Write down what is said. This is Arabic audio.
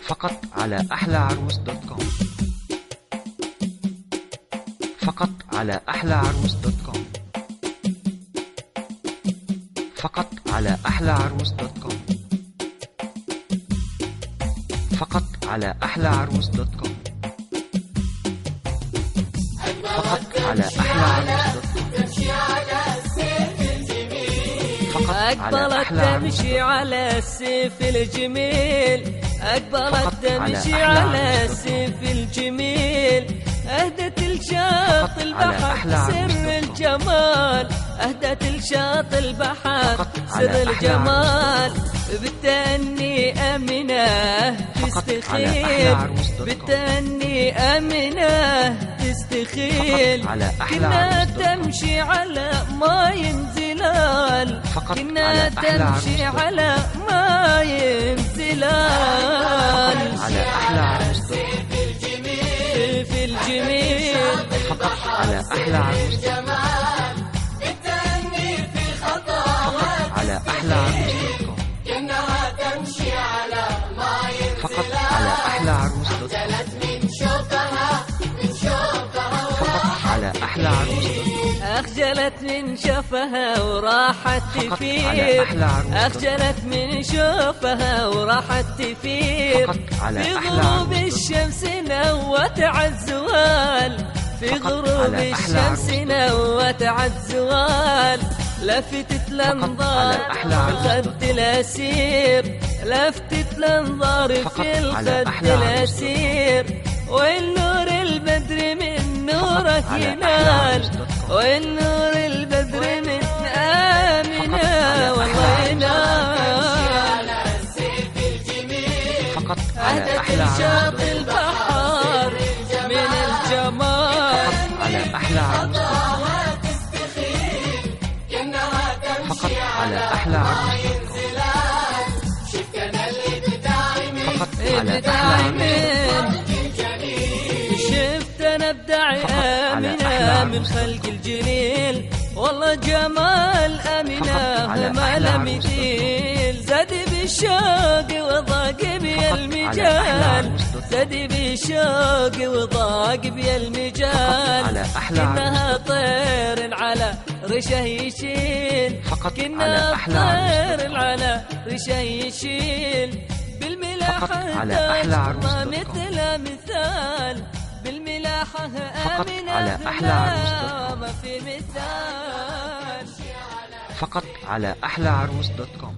فقط على أحلى عروس دوت كوم. فقط على أحلى عروس دوت كوم. فقط على أحلى عروس دوت كوم. فقط على أحلى عروس دوت كوم. فقط على أحلى عروس دوت كوم. أقبلت تمشي على السيف الجميل، أقبلت تمشي على السيف الجميل، أهدت الشاط البحر سر الجمال، أهدت الشاط البحر سر الجمال، بالتأني أمنة تستخيل، بالتأني أمنة تستخيل، كنا تمشي على ماء زلال، كنا تمشي على ماء زلال، على أحلى عروس في الجميل، فقط على أحلى عروس جمال، بالتأني في خطوات، على أحلى عروس كأنها تمشي على ماء فقط على أحلى عروس خجلت من شوفها من شوفها فقط على أحلى عروس أخجلت من شوفها وراحت تفير، أخجلت من شوفها وراحت تفير، في غروب الشمس نوت عالزوال، في غروب الشمس نوت عالزوال، لفتت الأنظار في الخد الأسير، لفتت الأنظار في الخد الأسير، والنور البدر من نورك ينال، والنور البدر من آمنة والله ينال، فقط على أحلى شاط البحر من الجمال، على أحلى عروس فقط على أحلى عروس فقط على أحلى شفت أنا بدعي آمنة من خلق الجليل، والله جمال آمنة ما لم يثيل، زاد بالشوق وضاق بي المجال، زاد بالشوق وضاق بي المجال، كأنها طير على رشه يشيل، كأنها طير على رشه يشيل، بالملاحة ما مثل مثال، بالملاحة آمنة ما في مثال. فقط على أحلى عروس دوت كوم.